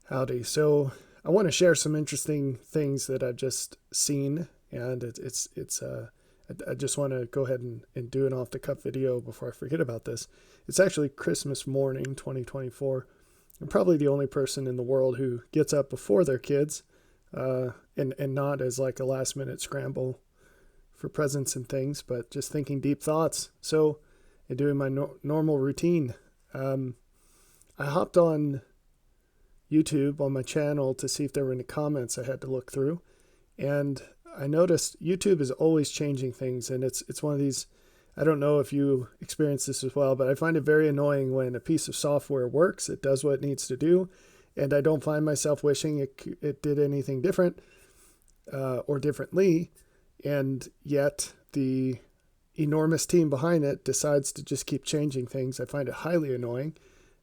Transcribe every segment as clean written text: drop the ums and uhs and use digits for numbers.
Howdy. So I want to share some interesting things that I've just seen, and I just want to go ahead and do an off the cuff video before I forget about this. It's actually Christmas morning, 2024. I'm probably the only person in the world who gets up before their kids, and not as like a last minute scramble for presents and things, but just thinking deep thoughts. So, and doing my normal routine. I hopped on YouTube on my channel to see if there were any comments I had to look through. And I noticed YouTube is always changing things. And it's one of these, I don't know if you experience this as well, but I find it very annoying when a piece of software works, it does what it needs to do. And I don't find myself wishing it did anything different or differently. And yet the enormous team behind it decides to just keep changing things. I find it highly annoying.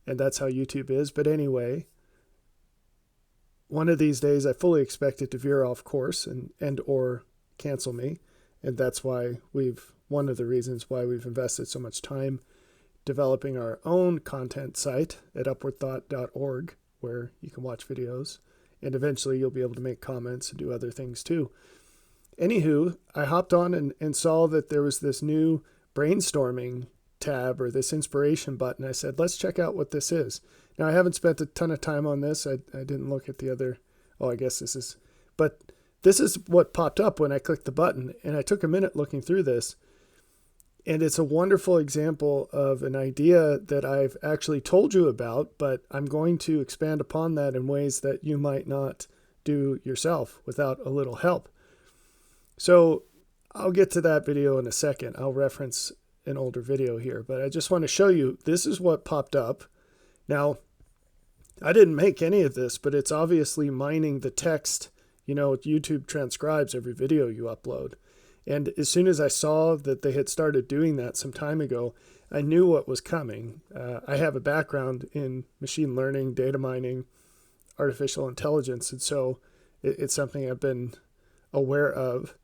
And that's how YouTube is. But anyway, one of these days I fully expect it to veer off course and or cancel me. And that's why one of the reasons why we've invested so much time developing our own content site at upwardthought.org, where you can watch videos. And eventually you'll be able to make comments and do other things too. Anywho, I hopped on and saw that there was this new brainstorming tab or this inspiration button. I said, let's check out what this is. Now, I haven't spent a ton of time on this. I didn't look at the other. Oh, I guess but this is what popped up when I clicked the button. And I took a minute looking through this. And it's a wonderful example of an idea that I've actually told you about, but I'm going to expand upon that in ways that you might not do yourself without a little help. So I'll get to that video in a second. I'll reference an older video here, but I just want to show you this is what popped up. Now, I didn't make any of this, but it's obviously mining the text. YouTube transcribes every video you upload. And as soon as I saw that they had started doing that some time ago, I knew what was coming. I have a background in machine learning, data mining, artificial intelligence, and so it's something I've been aware of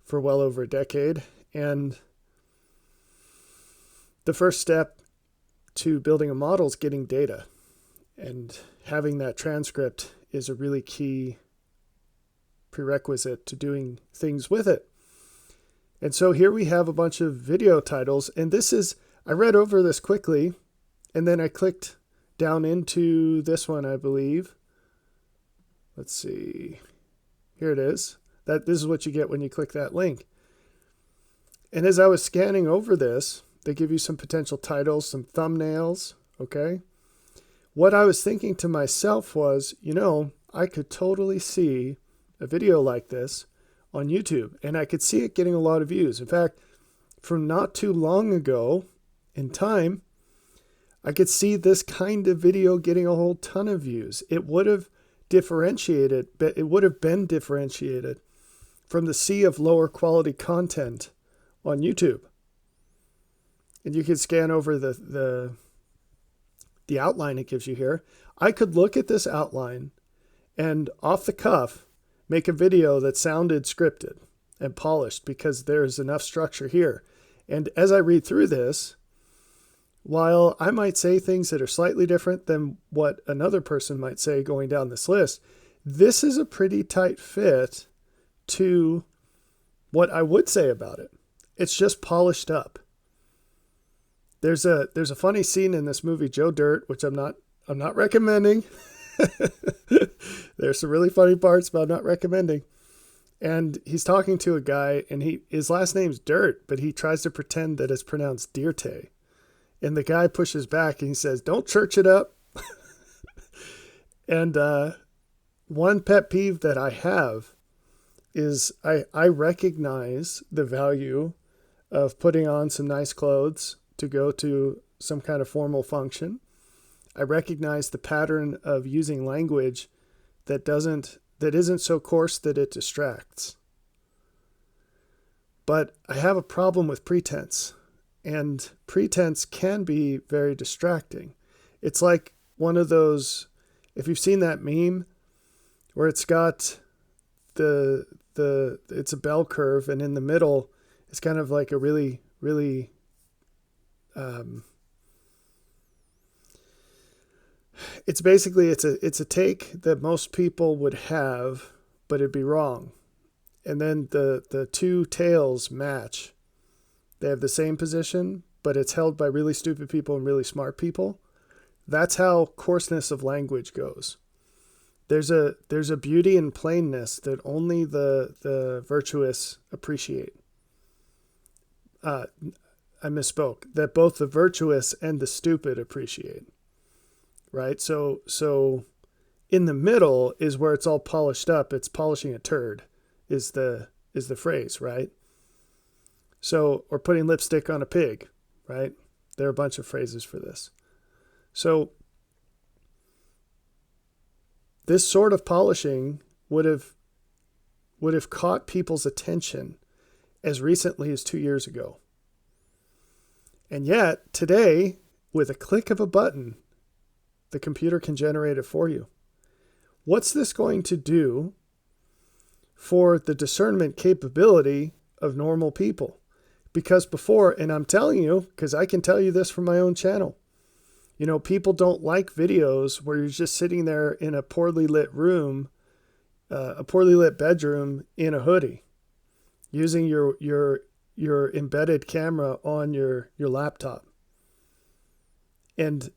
for well over a decade. And the first step to building a model is getting data. And having that transcript is a really key prerequisite to doing things with it. And so here we have a bunch of video titles. And I read over this quickly, and then I clicked down into this one, I believe. Let's see. Here it is. This is what you get when you click that link. And as I was scanning over this, they give you some potential titles, some thumbnails, okay? What I was thinking to myself was, I could totally see a video like this on YouTube, and I could see it getting a lot of views. In fact, from not too long ago in time, I could see this kind of video getting a whole ton of views. It would have been differentiated from the sea of lower quality content on YouTube. And you can scan over the outline it gives you here. I could look at this outline and off the cuff make a video that sounded scripted and polished because there's enough structure here. And as I read through this, while I might say things that are slightly different than what another person might say going down this list, this is a pretty tight fit to what I would say about it. It's just polished up. There's a funny scene in this movie, Joe Dirt, which I'm not recommending. There's some really funny parts, but I'm not recommending. And he's talking to a guy, and his last name's Dirt, but he tries to pretend that it's pronounced Dirte. And the guy pushes back and he says, "Don't church it up." And one pet peeve that I have is I recognize the value of putting on some nice clothes to go to some kind of formal function. I recognize the pattern of using language that isn't so coarse that it distracts. But I have a problem with pretense, and pretense can be very distracting. It's like one of those, if you've seen that meme where it's got it's a bell curve, and in the middle it's kind of like a really, really It's basically it's a take that most people would have, but it'd be wrong. And then the two tails match. They have the same position, but it's held by really stupid people and really smart people. That's how coarseness of language goes. There's a beauty in plainness that only the virtuous appreciate. I misspoke. That both the virtuous and the stupid appreciate. Right? So in the middle is where it's all polished up. It's polishing a turd is the phrase, right? So, or putting lipstick on a pig, right? There are a bunch of phrases for this. So this sort of polishing would have caught people's attention as recently as 2 years ago. And yet today, with a click of a button, the computer can generate it for you. What's this going to do for the discernment capability of normal people? Because before, and I'm telling you, because I can tell you this from my own channel, you know, people don't like videos where you're just sitting there in a poorly lit room, a poorly lit bedroom in a hoodie, using your embedded camera on your laptop. And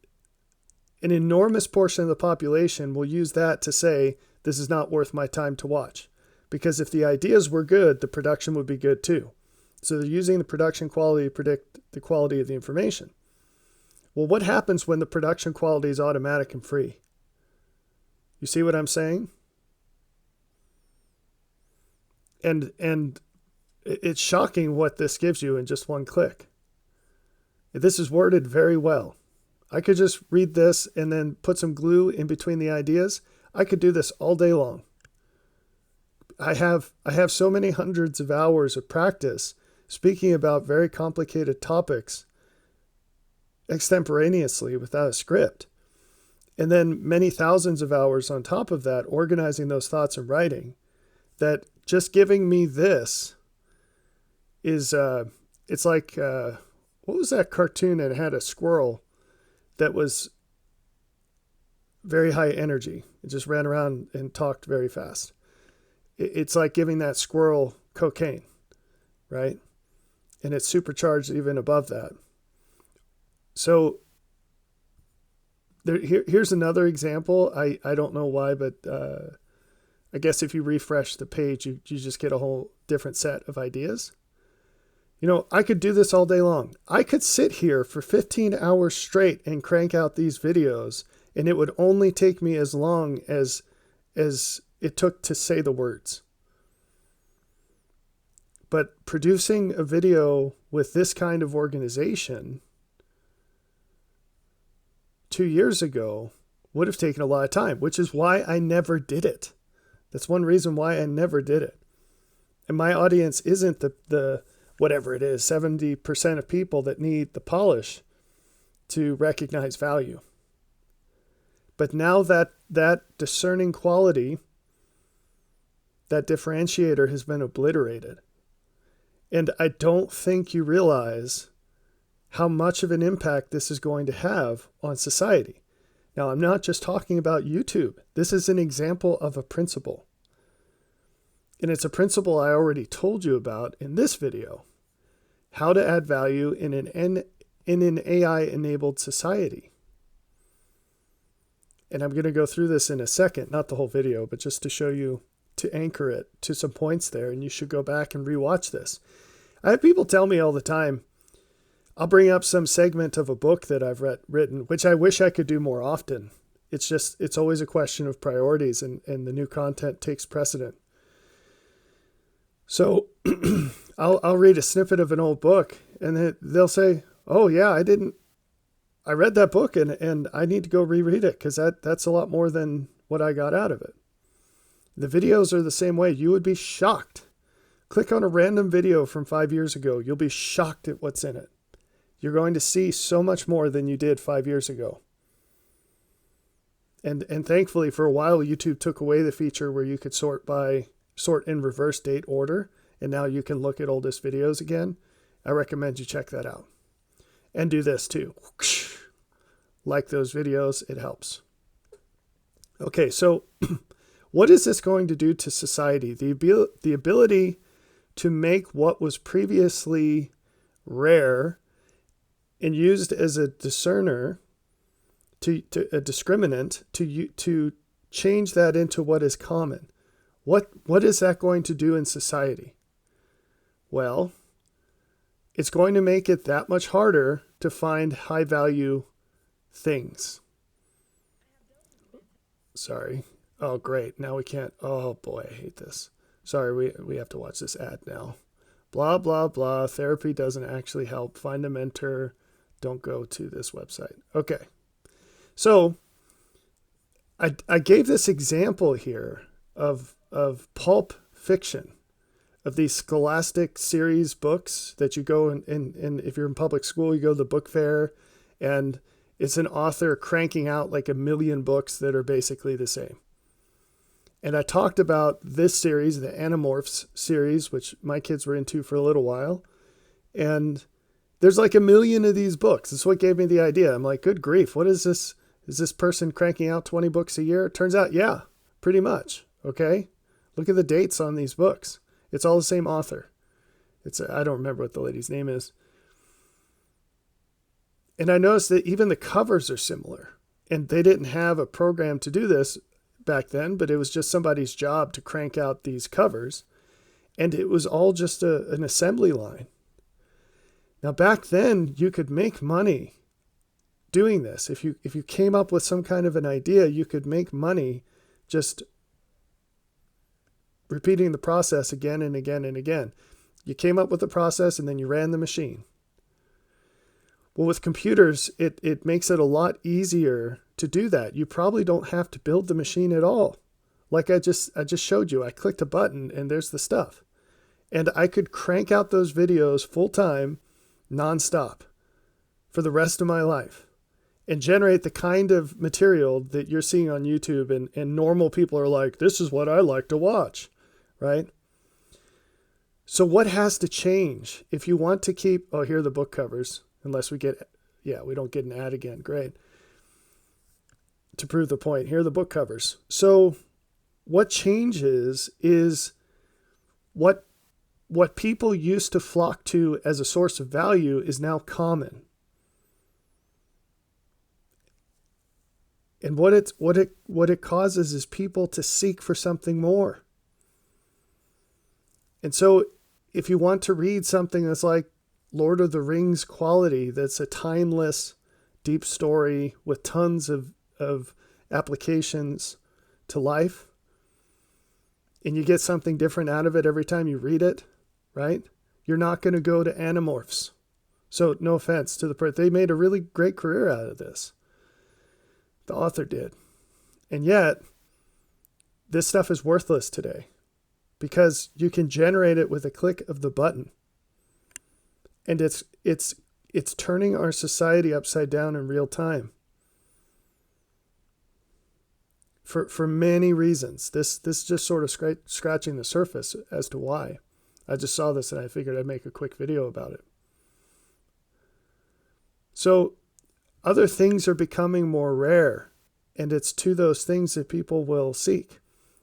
an enormous portion of the population will use that to say, this is not worth my time to watch. Because if the ideas were good, the production would be good too. So they're using the production quality to predict the quality of the information. Well, what happens when the production quality is automatic and free? You see what I'm saying? And it's shocking what this gives you in just one click. This is worded very well. I could just read this and then put some glue in between the ideas. I could do this all day long. I have so many hundreds of hours of practice speaking about very complicated topics extemporaneously without a script. And then many thousands of hours on top of that, organizing those thoughts and writing, that just giving me this is, it's like, what was that cartoon that had a squirrel that was very high energy? It just ran around and talked very fast. It's like giving that squirrel cocaine, right? And it's supercharged even above that. So here's another example. I don't know why, but I guess if you refresh the page, you just get a whole different set of ideas. You know, I could do this all day long. I could sit here for 15 hours straight and crank out these videos, and it would only take me as long as it took to say the words. But producing a video with this kind of organization 2 years ago would have taken a lot of time, which is why I never did it. That's one reason why I never did it. And my audience isn't the whatever it is, 70% of people that need the polish to recognize value. But now that discerning quality, that differentiator has been obliterated. And I don't think you realize how much of an impact this is going to have on society. Now, I'm not just talking about YouTube. This is an example of a principle. And it's a principle I already told you about in this video. How to add value in an AI-enabled society. And I'm going to go through this in a second, not the whole video, but just to show you, to anchor it to some points there, and you should go back and rewatch this. I have people tell me all the time, I'll bring up some segment of a book that I've written, which I wish I could do more often. It's always a question of priorities, and the new content takes precedent. So I'll read a snippet of an old book, and they'll say, oh yeah, I read that book and I need to go reread it because that's a lot more than what I got out of it. The videos are the same way. You would be shocked. Click on a random video from 5 years ago. You'll be shocked at what's in it. You're going to see so much more than you did 5 years ago. And thankfully, for a while, YouTube took away the feature where you could sort in reverse date order, and now you can look at oldest videos again. I recommend you check that out. And do this too. Like those videos, it helps. Okay, so what is this going to do to society? The ability to make what was previously rare and used as a discerner, to a discriminant, to change that into what is common. What is that going to do in society? Well, it's going to make it that much harder to find high value things. Sorry. Oh, great. Now we can't. Oh, boy, I hate this. Sorry, we have to watch this ad now. Blah, blah, blah. Therapy doesn't actually help. Find a mentor. Don't go to this website. Okay. So I gave this example here of pulp fiction, of these scholastic series books that you go and if you're in public school, you go to the book fair, and it's an author cranking out like 1 million books that are basically the same. And I talked about this series, the Animorphs series, which my kids were into for a little while. And there's like 1 million of these books. That's what gave me the idea. I'm like, good grief, what is this? Is this person cranking out 20 books a year? It turns out, yeah, pretty much. Okay. Look at the dates on these books. It's all the same author. I don't remember what the lady's name is. And I noticed that even the covers are similar. And they didn't have a program to do this back then, but it was just somebody's job to crank out these covers. And it was all just an assembly line. Now, back then, you could make money doing this. If you came up with some kind of an idea, you could make money just repeating the process again and again and again. You came up with the process and then you ran the machine. Well, with computers, it makes it a lot easier to do that. You probably don't have to build the machine at all. Like I just showed you, I clicked a button and there's the stuff. And I could crank out those videos full time, nonstop, for the rest of my life, and generate the kind of material that you're seeing on YouTube and normal people are like, this is what I like to watch, right? So what has to change if you want to keep, oh, here are the book covers, unless we get, yeah, we don't get an ad again, great. To prove the point, here are the book covers. So what changes is what people used to flock to as a source of value is now common. And what it causes is people to seek for something more. And so if you want to read something that's like Lord of the Rings quality, that's a timeless, deep story with tons of applications to life, and you get something different out of it every time you read it, right? You're not going to go to Animorphs. So no offense to the person. They made a really great career out of this. The author did. And yet, this stuff is worthless today because you can generate it with a click of the button. And it's turning our society upside down in real time. For many reasons. This just sort of scratching the surface as to why. I just saw this and I figured I'd make a quick video about it. So other things are becoming more rare, and it's to those things that people will seek.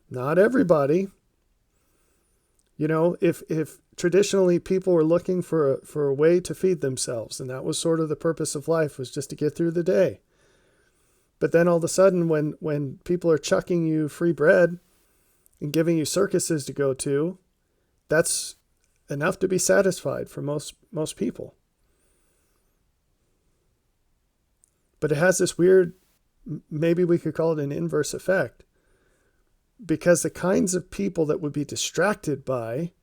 Not everybody. You know, if traditionally people were looking for a way to feed themselves, and that was sort of the purpose of life, was just to get through the day. But then all of a sudden, when people are chucking you free bread and giving you circuses to go to, that's enough to be satisfied for most people. But it has this weird, maybe we could call it an inverse effect, because the kinds of people that would be distracted by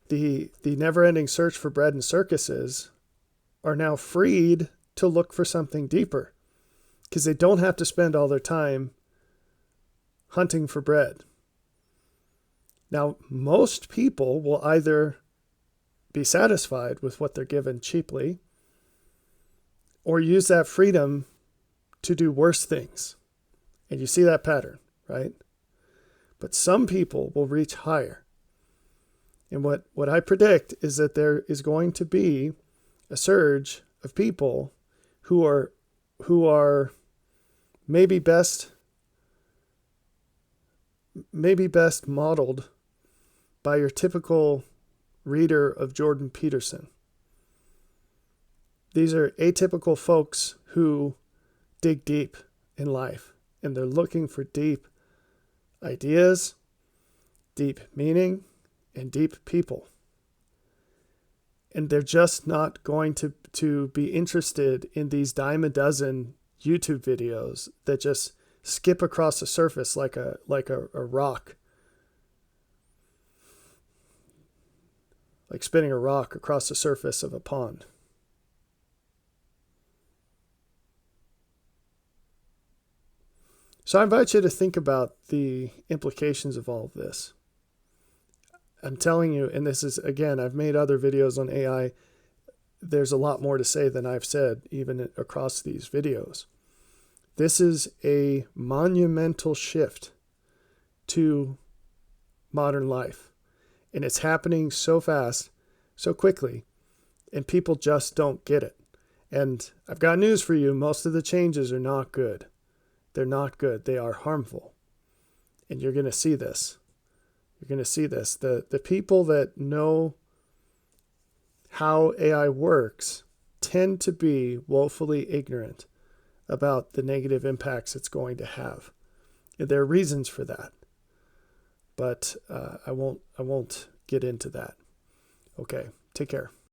the never-ending search for bread and circuses are now freed to look for something deeper, because they don't have to spend all their time hunting for bread. Now, most people will either be satisfied with what they're given cheaply or use that freedom to do worse things. And you see that pattern, right? But some people will reach higher. And what I predict is that there is going to be a surge of people who are maybe best maybe best modeled by your typical reader of Jordan Peterson. These are atypical folks who dig deep in life, and they're looking for deep ideas, deep meaning, and deep people. And they're just not going to be interested in these dime a dozen YouTube videos that just skip across the surface like a rock, like spinning a rock across the surface of a pond. So I invite you to think about the implications of all of this. I'm telling you, and this is, again, I've made other videos on AI. There's a lot more to say than I've said, even across these videos. This is a monumental shift to modern life. And it's happening so fast, so quickly, and people just don't get it. And I've got news for you. Most of the changes are not good. They're not good. They are harmful. And you're going to see this. You're going to see this. The people that know how AI works tend to be woefully ignorant about the negative impacts it's going to have. And there are reasons for that. But I won't get into that. Okay, take care.